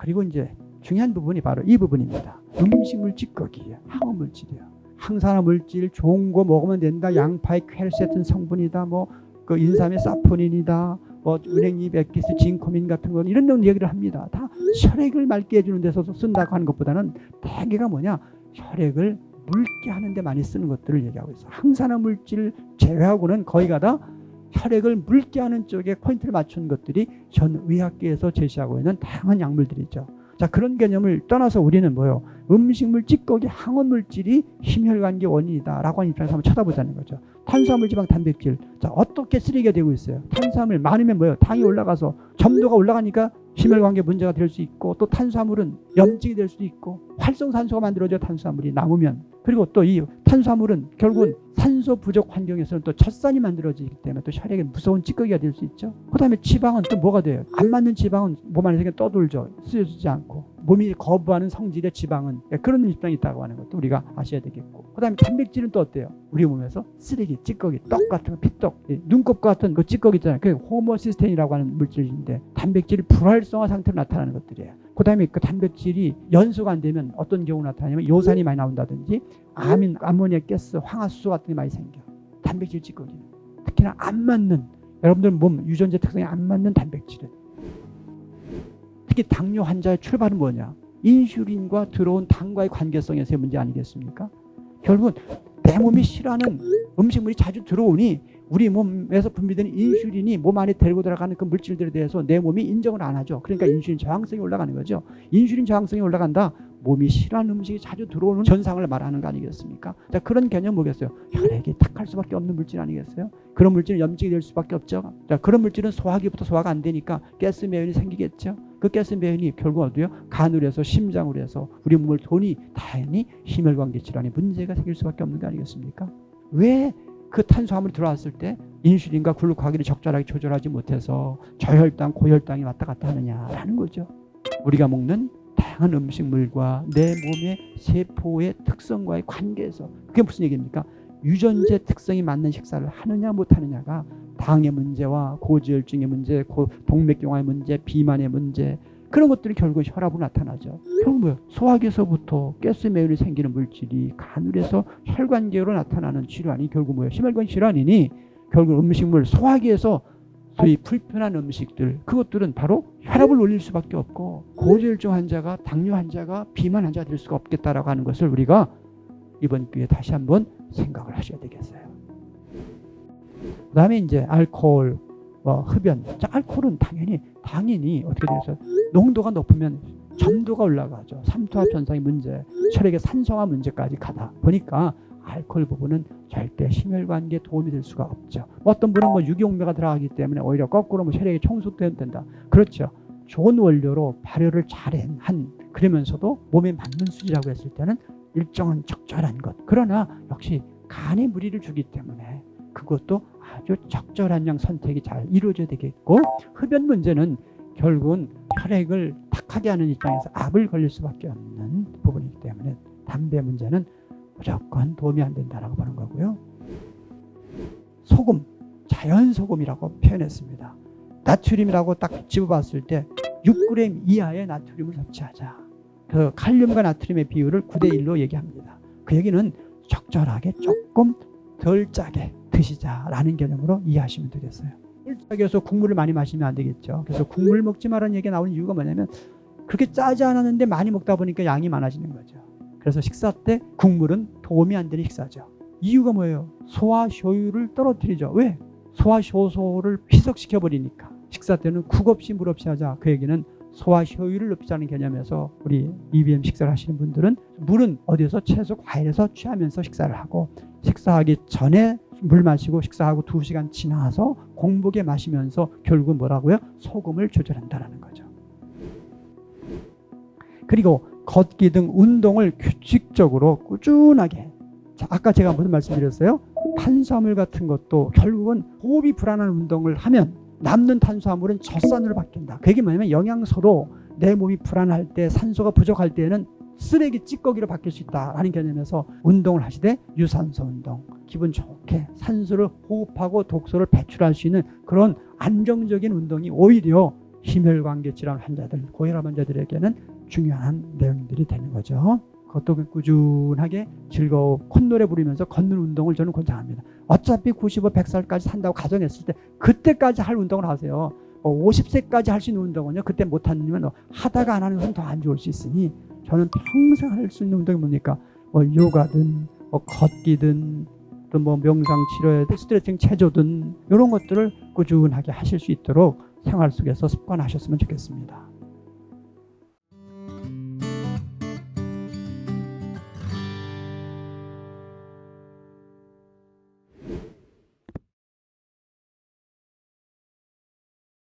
그리고 이제 중요한 부분이 바로 이 부분입니다. 음식물 찌꺼기, 항원 물질이에요. 항산화 물질 좋은 거 먹으면 된다. 양파의 퀘르세틴 성분이다. 뭐 그 인삼의 사포닌이다. 뭐 은행잎 액기스, 진코민 같은 거 이런 얘기를 합니다. 다 혈액을 맑게 해주는 데서 쓴다고 하는 것보다는 대개가 뭐냐, 혈액을 묽게 하는 데 많이 쓰는 것들을 얘기하고 있어요. 항산화 물질 제외하고는 거의가 다 혈액을 묽게 하는 쪽에 포인트를 맞춘 것들이 전 의학계에서 제시하고 있는 다양한 약물들이죠. 자, 그런 개념을 떠나서 우리는 뭐요? 음식물 찌꺼기 항원 물질이 심혈관계 원인이다라고 하는 입장에서 한번 쳐다보자는 거죠. 탄수화물, 지방, 단백질. 자, 어떻게 쓰레기가 되고 있어요? 탄수화물 많으면 뭐예요? 당이 올라가서 점도가 올라가니까 심혈관계 문제가 될 수 있고, 또 탄수화물은 염증이 될 수도 있고, 활성산소가 만들어져 탄수화물이 남으면, 그리고 또 이 탄수화물은 결국은 산소 부족 환경에서는 또 젖산이 만들어지기 때문에 또 혈액에 무서운 찌꺼기가 될 수 있죠. 그 다음에 지방은 또 뭐가 돼요? 안 맞는 지방은 몸 안에서 그냥 떠돌죠. 쓰여지지 않고. 몸이 거부하는 성질의 지방은 그런 입장이 있다고 하는 것도 우리가 아셔야 되겠고, 그 다음에 단백질은 또 어때요? 우리 몸에서 쓰레기, 찌꺼기, 떡 같은 거, 피떡, 눈곱 같은 그 찌꺼기 있잖아요. 그게 호모시스테인이라고 하는 물질인데 단백질이 불활성화 상태로 나타나는 것들이에요. 그 다음에 그 단백질이 연소가 안 되면 어떤 경우 나타나냐면 요산이 많이 나온다든지 아민, 암모니아 가스, 황화수소 같은 게 많이 생겨. 단백질 찌꺼기는 특히나 안 맞는, 여러분들 몸 유전자 특성에 안 맞는 단백질은, 특히 당뇨 환자의 출발은 뭐냐? 인슐린과 들어온 당과의 관계성에서의 문제 아니겠습니까? 결국은 내 몸이 싫어하는 음식물이 자주 들어오니 우리 몸에서 분비되는 인슐린이 몸 안에 데리고 들어가는 그 물질들에 대해서 내 몸이 인정을 안 하죠. 그러니까 인슐린 저항성이 올라가는 거죠. 인슐린 저항성이 올라간다. 몸이 싫어하는 음식이 자주 들어오는 현상을 말하는 거 아니겠습니까? 자, 그런 개념 뭐겠어요? 혈액이 탁할 수밖에 없는 물질 아니겠어요? 그런 물질은 염증이 될 수밖에 없죠. 자, 그런 물질은 소화기부터 소화가 안 되니까 가스 매연이 생기겠죠. 그 가스 매연이 결국 어디요? 간으로 해서 심장으로 해서 우리 몸을 도니 당연히 심혈관계 질환에 문제가 생길 수밖에 없는 거 아니겠습니까? 왜 그 탄수화물이 들어왔을 때 인슐린과 글루카곤을 적절하게 조절하지 못해서 저혈당, 고혈당이 왔다 갔다 하느냐라는 거죠. 우리가 먹는 다양한 음식물과 내 몸의 세포의 특성과의 관계에서, 그게 무슨 얘기입니까? 유전자 특성이 맞는 식사를 하느냐 못하느냐가 당의 문제와 고지혈증의 문제, 동맥경화의 문제, 비만의 문제, 그런 것들이 결국 혈압으로 나타나죠. 결국 뭐예요? 소화기에서부터 가스 매연이 생기는 물질이 간으로 해서 혈관계로 나타나는 질환이 결국 뭐예요? 심혈관 질환이니 결국 음식물, 소화기에서 소위 불편한 음식들, 그것들은 바로 혈압을 올릴 수밖에 없고 고지혈증 환자가, 당뇨 환자가, 비만 환자가 될 수가 없겠다라고 하는 것을 우리가 이번 기회에 다시 한번 생각을 하셔야 되겠어요. 그 다음에 이제 알코올, 흡연. 자, 알코올은 당연히 어떻게 되겠어요? 농도가 높으면 점도가 올라가죠. 삼투압 현상의 문제, 혈액의 산성화 문제까지 가다 보니까 알코올 부분은 절대 심혈관계에 도움이 될 수가 없죠. 어떤 분은 유기용매가 들어가기 때문에 오히려 거꾸로 혈액이 청소된다. 그렇죠. 좋은 원료로 발효를 잘한, 그러면서도 몸에 맞는 수지라고 했을 때는 일정한 적절한 것. 그러나 역시 간에 무리를 주기 때문에 그것도 아주 적절한 양 선택이 잘 이루어져야 되겠고, 흡연 문제는 결국은 혈액을 탁하게 하는 입장에서 압을 걸릴 수밖에 없는 부분이기 때문에 담배 문제는 무조건 도움이 안 된다라고 보는 거고요. 소금, 자연소금이라고 표현했습니다. 나트륨이라고 딱 집어봤을 때 6g 이하의 나트륨을 섭취하자. 그 칼륨과 나트륨의 비율을 9:1로 얘기합니다. 그 얘기는 적절하게 조금 덜 짜게 드시자라는 개념으로 이해하시면 되겠어요. 덜 짜게 해서 국물을 많이 마시면 안 되겠죠. 그래서 국물 먹지 말라는 얘기가 나오는 이유가 뭐냐면 그렇게 짜지 않았는데 많이 먹다 보니까 양이 많아지는 거죠. 그래서 식사 때 국물은 도움이 안 되는 식사죠. 이유가 뭐예요? 소화 효율을 떨어뜨리죠. 왜? 소화 효소를 희석시켜버리니까. 식사 때는 국 없이 물 없이 하자. 그 얘기는 소화 효율을 높이자는 개념에서 우리 EBM 식사를 하시는 분들은 물은 어디서 채소, 과일에서 취하면서 식사를 하고, 식사하기 전에 물 마시고 식사하고 2시간 지나서 공복에 마시면서 결국은 뭐라고요? 소금을 조절한다는 거죠. 그리고 걷기 등 운동을 규칙적으로 꾸준하게. 자, 아까 제가 무슨 말씀드렸어요? 탄수화물 같은 것도 결국은 호흡이 불안한 운동을 하면 남는 탄수화물은 젖산으로 바뀐다. 그게 뭐냐면 영양소로 내 몸이 불안할 때, 산소가 부족할 때에는 쓰레기, 찌꺼기로 바뀔 수 있다라는 개념에서 운동을 하시되 유산소 운동, 기분 좋게 산소를 호흡하고 독소를 배출할 수 있는 그런 안정적인 운동이 오히려 심혈관계 질환 환자들, 고혈압 환자들에게는 중요한 내용들이 되는 거죠. 그것도 꾸준하게 즐거워 콧노래 부르면서 걷는 운동을 저는 권장합니다. 어차피 95, 100살까지 산다고 가정했을 때 그때까지 할 운동을 하세요. 50세까지 할 수 있는 운동은요, 그때 못하면 하다가 안 하는 건 더 안 좋을 수 있으니 저는 평생 할 수 있는 운동이 뭡니까? 요가든 걷기든 또 명상 치료든 스트레칭 체조든 이런 것들을 꾸준하게 하실 수 있도록 생활 속에서 습관하셨으면 좋겠습니다.